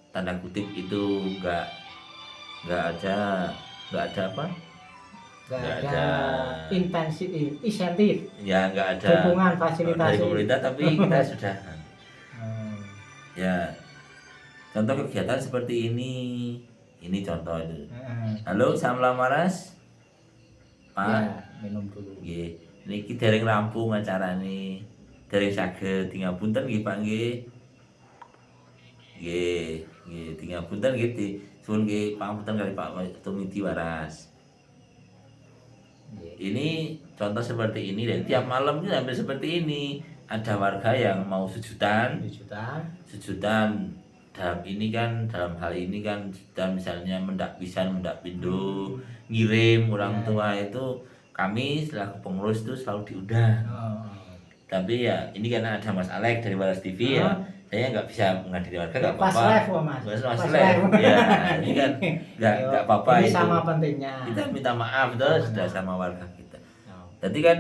tanda kutip itu nggak ada apa? Nggak ada insentif. Ya nggak ada dukungan fasilitasi dari pemerintah, tapi kita sudah ya contoh kegiatan seperti ini contoh itu. Halo, salam lamaras Pak. Ya, minum dulu. Nggih, niki dereng rampung acarane. Dereng saged tinggal punten nggih Pak nggih. Nggih, tinggal punten nggih suwun nggih pangapunten kali Pak Tumiti waras. Ini contoh seperti ini dan tiap malam itu hampir seperti ini. Ada warga yang mau sujudan dalam ini kan, dalam hal ini kan sudah misalnya mendak pisan, mendak pindo, ngirim orang tua itu kami selaku pengurus itu selalu diundang. Tapi ya ini karena ada Mas Alek dari Waras TV ya, saya nggak bisa menghadiri warga, nggak apa-apa. Pas live, Mas. Pas live. Ya, ini kan nggak apa-apa ini itu. sama pentingnya. Kita minta maaf terus sudah sama warga kita. Jadi kan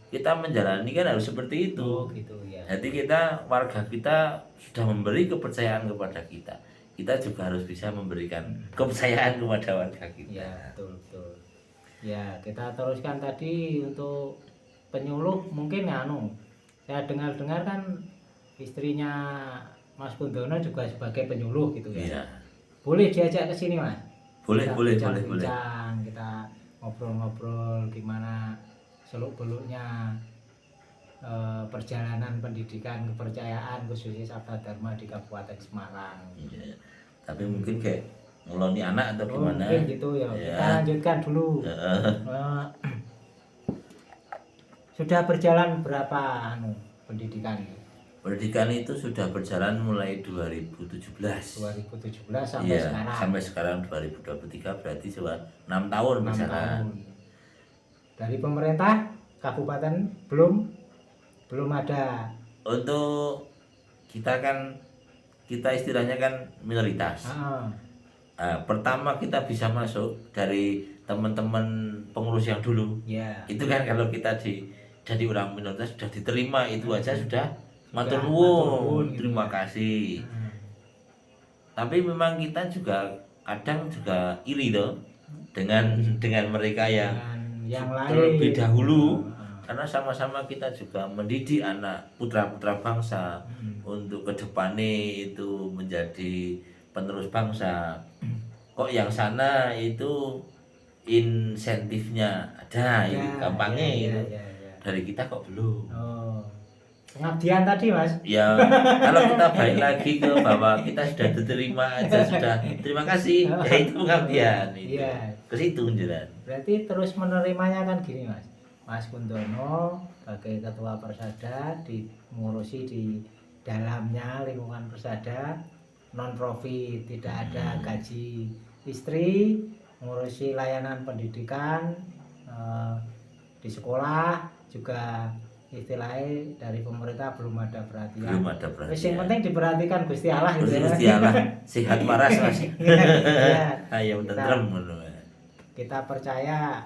kita menjalani kan harus seperti itu. Gitu ya. Jadi kita warga kita sudah memberi kepercayaan kepada kita. kita juga harus bisa memberikan kepercayaan kepada warga kita. Ya, betul betul. Ya, kita teruskan tadi untuk penyuluh mungkin ya saya dengar-dengar kan istrinya Mas Kundono juga sebagai penyuluh gitu ya. Iya. Boleh diajak ke sini Mas? Boleh, Kita boleh. bincang-bincang, kita ngobrol-ngobrol gimana seluk-beluknya perjalanan pendidikan kepercayaan khususnya Sabda Dharma di Kabupaten Semarang. Iya. Tapi mungkin kayak ngeloni anak atau gimana? Mungkin gitu ya. Ya. Kita lanjutkan dulu. Sudah berjalan berapa pendidikan? Pendidikan itu sudah berjalan mulai 2017. 2017 sampai Iya, sekarang. sampai sekarang 2023 berarti sudah 6 tahun 6 berjalan. tahun. Dari pemerintah kabupaten belum ada. Untuk kita istilahnya kan minoritas. Pertama kita bisa masuk dari teman-teman pengurus yang dulu. Ya. Itu kan kalau kita jadi orang minoritas sudah diterima itu aja sudah matur matur nuwun, nuwun, terima gitu. kasih. Tapi memang kita juga kadang juga iri toh dengan mereka yang lain terlebih dahulu, karena sama-sama kita juga mendidik anak putra-putra bangsa untuk kedepannya itu menjadi penerus bangsa. Kok yang sana itu insentifnya ada, itu gampangnya itu. Dari kita kok belum. Pengabdian tadi Mas. Ya, kalau kita balik lagi ke bahwa kita sudah diterima aja sudah terima kasih, ya itu pengabdian itu. Iya. Ke situ jalan. Berarti terus menerimanya kan gini Mas. Mas Kundono sebagai ketua Persada mengurusi di dalamnya lingkungan Persada non profit, tidak ada gaji. Istri mengurusi layanan pendidikan di sekolah juga istilahnya dari pemerintah belum ada perhatian. Belum ada perhatian. Yang penting diperhatikan Gusti Allah gitu ya. Gusti Allah sehat waras Mas. Iya. Ayo tentrem. Kita percaya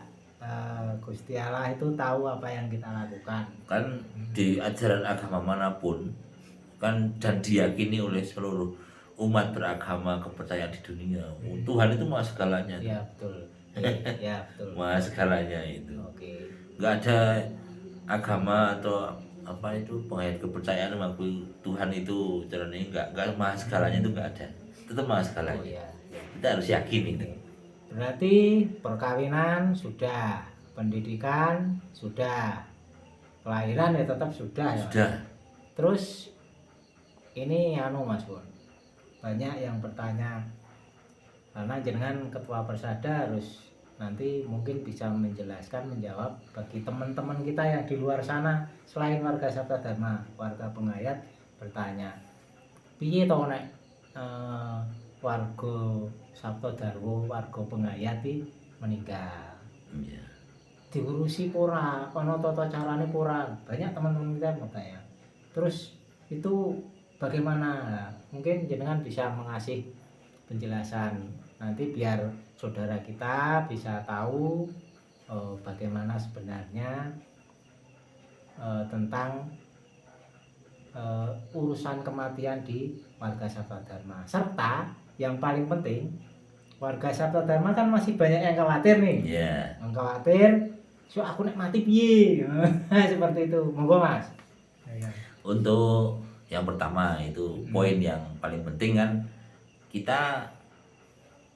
Gusti Allah itu tahu apa yang kita lakukan. Kan di ajaran agama manapun kan dan diyakini oleh seluruh umat beragama kepercayaan di dunia. Tuhan itu maha segalanya. Iya betul. Iya betul. Maha segalanya itu. Oke. Enggak ada agama atau apa itu penghayat kepercayaan mengaku Tuhan itu caranya enggak maha segalanya itu enggak ada. Tetap maha segalanya. Oh, iya. Kita harus yakin itu. Berarti perkawinan sudah, pendidikan sudah, kelahiran ya tetap sudah ya. Sudah. Terus ini Mas Bun, banyak yang bertanya karena jenengan ketua Persada harus nanti mungkin bisa menjawab bagi teman-teman kita yang di luar sana selain warga Sabda Dharma, warga penghayat bertanya, piye to nek warga Sabda Dharma, warga penghayat meninggal. Iya. Diurusi pura, ono tata carane pura. Banyak teman-teman kita bertanya. Terus itu bagaimana? Mungkin jenengan bisa mengasih penjelasan nanti biar saudara kita bisa tahu bagaimana sebenarnya tentang urusan kematian di warga Sabda Dharma. Serta yang paling penting, warga Sabda Dharma kan masih banyak yang khawatir nih. Iya. Yang khawatir, so aku nek mati piye? Seperti itu. Monggo Mas. Untuk yang pertama itu poin yang paling penting kan kita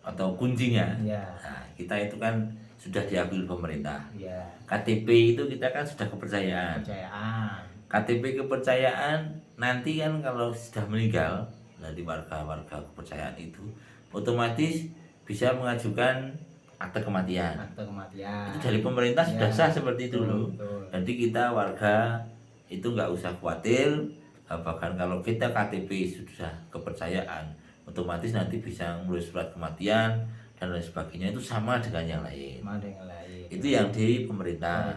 atau kuncinya. Ya. Nah, kita itu kan sudah diambil pemerintah. Ya. KTP itu kita kan sudah kepercayaan. Kepercayaan. KTP kepercayaan nanti kan kalau sudah meninggal dari warga-warga kepercayaan itu otomatis bisa mengajukan akte kematian. Akte kematian. Itu dari pemerintah sudah sah seperti itu loh. Betul. Jadi kita warga itu nggak usah khawatir. Bahkan kalau kita KTP sudah kepercayaan, otomatis nanti bisa ngurus surat kematian dan lain sebagainya itu sama dengan yang lain. Sama dengan lain. Itu yang di pemerintah.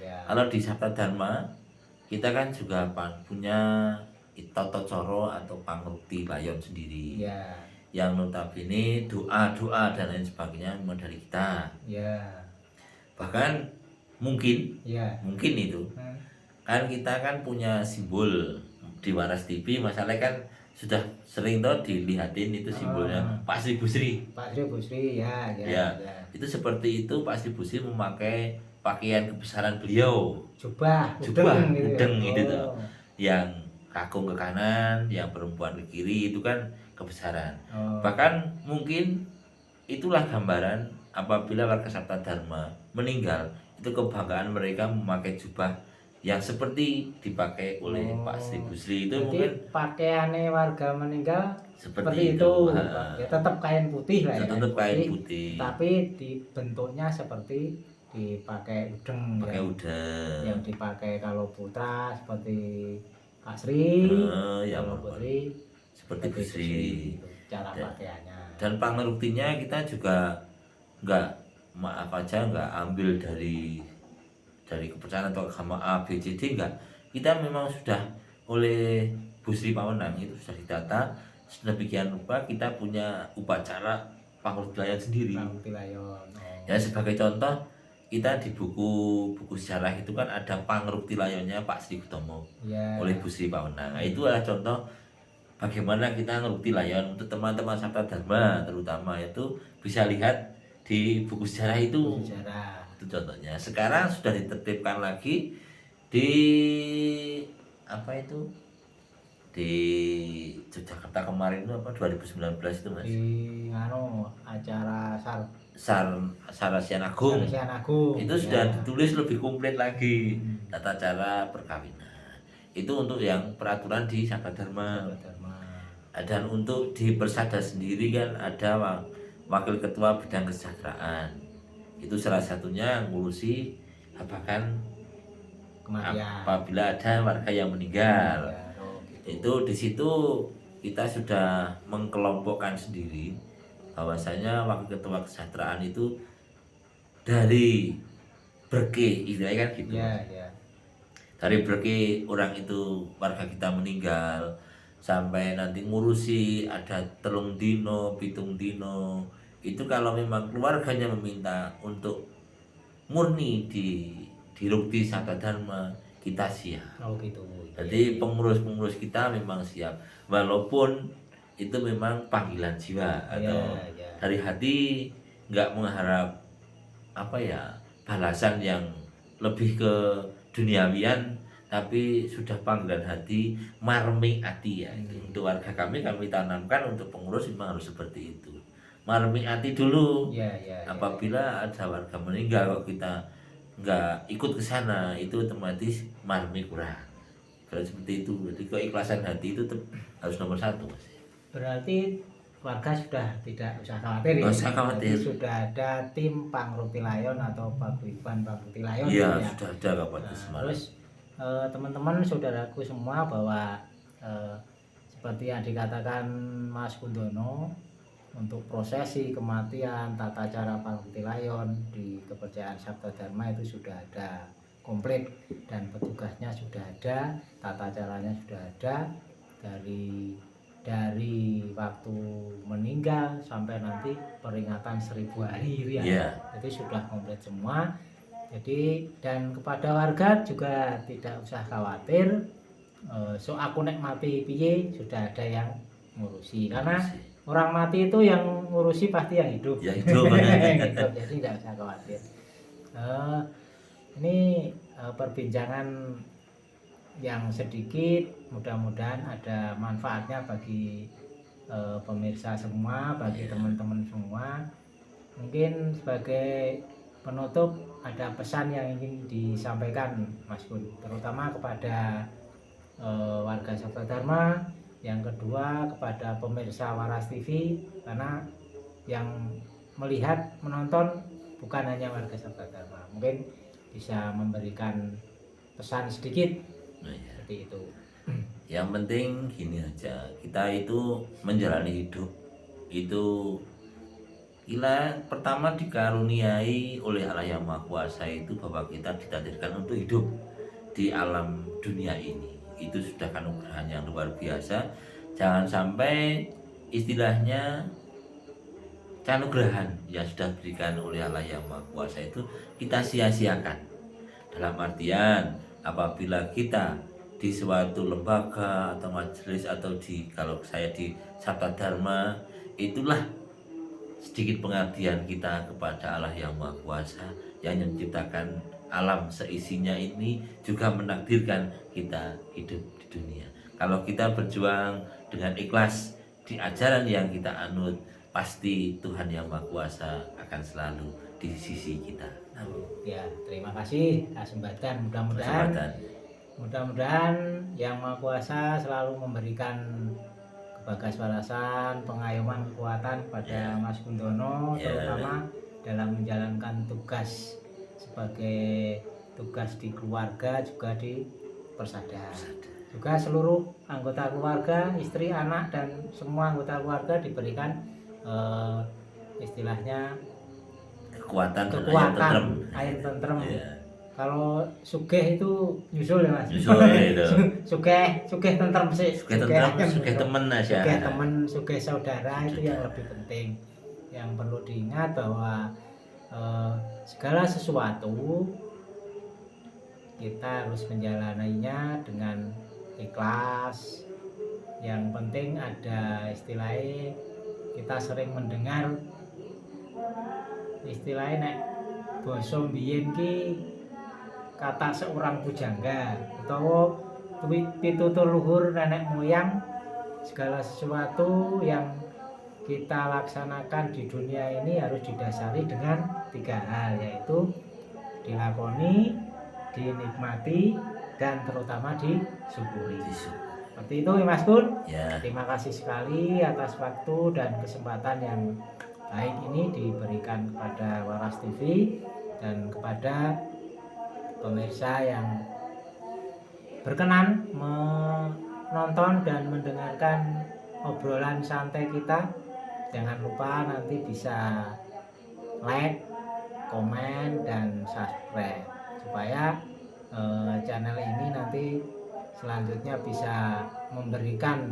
Ya. Kalau di Sabda Dharma kita kan juga punya tata coro atau pangrukti layon sendiri. Ya. Yang notabene doa dan lain sebagainya memang dari kita. Ya. Bahkan mungkin itu kan kita kan punya simbol di Waras TV, masalahnya kan sudah sering toh dilihatin itu simbolnya Pak Sri Busri. Pak Sri Busri ya, Ya, itu seperti itu Pak Sri Busri memakai pakaian kebesaran beliau. Jubah, Jubah, udeng gitu. udeng itu tuh. Oh. Yang kakung ke kanan, yang perempuan ke kiri itu kan kebesaran. Oh. Bahkan mungkin itulah gambaran apabila warga Sabta Dharma meninggal, itu kebanggaan mereka memakai jubah yang seperti dipakai oleh Pak Sri Busri itu. Jadi mungkin pakaiannya warga meninggal seperti itu. Ha. Ya tetap kain putih lah ya. Tetap kain putih. Tapi dibentuknya seperti dipakai udeng. Pakai udeng. Yang dipakai kalau putra seperti Pak Sri, yang kalau putri seperti Busri. Cara pakaiannya. Dan pangeruktinya kita juga nggak, maaf aja, nggak ambil dari kepercayaan atau agama A, B, C, D, enggak. Kita memang sudah oleh Busri Pawenang itu sudah ditata sedemikian rupa, kita punya upacara pangruktilayon sendiri. Ya sebagai contoh, kita di buku sejarah itu kan ada pangruktilayonnya Pak Sri Utomo oleh Busri Pawenang. Nah, itu adalah contoh bagaimana kita ngruktilayon untuk teman-teman Sabta Dharma terutama, itu bisa lihat di buku sejarah itu. Itu contohnya. Sekarang sudah ditertibkan lagi di apa itu, di Yogyakarta kemarin itu apa 2019 itu Mas, di acara Sarasian Agung. Itu sudah ditulis lebih komplit lagi tata cara perkawinan. Itu untuk yang peraturan di Sabta Dharma. Dan untuk di Persada sendiri kan ada wakil ketua bidang kesejahteraan. Itu salah satunya ngurusi bahkan apabila ada warga yang meninggal. Itu di situ kita sudah mengkelompokkan sendiri bahwasanya wakil ketua kesejahteraan itu dari berke, istilahnya kan gitu. Dari berke orang itu warga kita meninggal sampai nanti ngurusi ada telung dino, pitung dino. Itu kalau memang keluarganya meminta untuk murni di Rukti Sabta Dharma, kita siap. Jadi pengurus kita memang siap, walaupun itu memang panggilan jiwa atau dari hati, nggak mengharap apa ya balasan yang lebih ke duniawian, tapi sudah panggilan hati, marmi ati ya. Untuk warga kami tanamkan untuk pengurus memang harus seperti itu, marmi ati dulu. Apabila ada warga meninggal kok kita nggak ikut ke sana, itu otomatis marmi kurang. Berarti seperti itu. Jadi keikhlasan hati itu harus nomor satu Mas. Berarti warga sudah tidak usah khawatir ya. Sudah ada tim pangruktilayon atau paguyuban pangruktilayon. Iya, sudah ada Kabupaten Semarang. Terus teman-teman saudaraku semua, bahwa seperti yang dikatakan Mas Kundono, untuk prosesi kematian, tata cara pangruktilayon di kepercayaan Sabta Dharma itu sudah ada komplit, dan petugasnya sudah ada, tata caranya sudah ada, dari waktu meninggal sampai nanti peringatan 1000 hari ya. Itu sudah komplit semua. Jadi, dan kepada warga juga tidak usah khawatir, so aku nek mati piye sudah ada yang ngurusi, karena orang mati itu yang ngurusi pasti yang hidup. Gitu. Jadi tidak usah khawatir. Ini perbincangan yang sedikit, mudah-mudahan ada manfaatnya bagi pemirsa semua, bagi teman-teman semua. Mungkin sebagai penutup ada pesan yang ingin disampaikan Mas Kun, terutama kepada warga Sabta Dharma, yang kedua kepada pemirsa Waras TV, karena yang melihat menonton bukan hanya warga Sabta Dharma, mungkin bisa memberikan pesan sedikit. Seperti itu. Yang penting gini aja, kita itu menjalani hidup itu pertama dikaruniai oleh Allah yang Maha Kuasa, itu bahwa kita ditakdirkan untuk hidup di alam dunia ini. Itu sudah anugerah yang luar biasa. Jangan sampai istilahnya anugerah yang sudah diberikan oleh Allah yang Maha Kuasa itu kita sia-siakan. Dalam artian apabila kita di suatu lembaga atau majelis atau kalau saya di Sabta Dharma, itulah sedikit pengabdian kita kepada Allah yang Maha Kuasa yang menciptakan alam seisinya ini, juga menakdirkan kita hidup di dunia. Kalau kita berjuang dengan ikhlas di ajaran yang kita anut, pasti Tuhan yang Maha Kuasa akan selalu di sisi kita. Ya, terima kasih Kak Sembatan. Mudah-mudahan yang Maha Kuasa selalu memberikan kebagaswarasan, pengayoman, kekuatan pada Mas Gundono, terutama dalam menjalankan tugas sebagai tugas di keluarga, juga di Persada. Juga seluruh anggota keluarga, istri, anak, dan semua anggota keluarga diberikan istilahnya kekuatan air tentrem. Kalau sugih itu nyusul ya Mas. Nyusul itu. Sugih tentrem sih. Sugih temen aja. Sugih temen, sugih saudara itu yang lebih penting. Yang perlu diingat bahwa segala sesuatu kita harus menjalaninya dengan ikhlas. Yang penting ada istilahnya, kita sering mendengar istilahnya nek basa mbiyen ki kata seorang pujangga utawa pitutur luhur nenek moyang, segala sesuatu yang kita laksanakan di dunia ini harus didasari dengan 3 hal, yaitu dilakoni, dinikmati, dan terutama disyukuri. Seperti itu ya Mas Gun. Terima kasih sekali atas waktu dan kesempatan yang baik ini diberikan kepada Waras TV dan kepada pemirsa yang berkenan menonton dan mendengarkan obrolan santai kita. Jangan lupa nanti bisa like, komen, dan subscribe supaya channel ini nanti selanjutnya bisa memberikan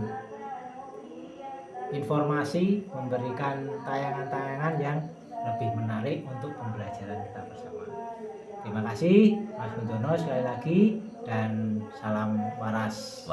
informasi, memberikan tayangan-tayangan yang lebih menarik untuk pembelajaran kita bersama. Terima kasih Mas Gundono sekali lagi, dan salam waras.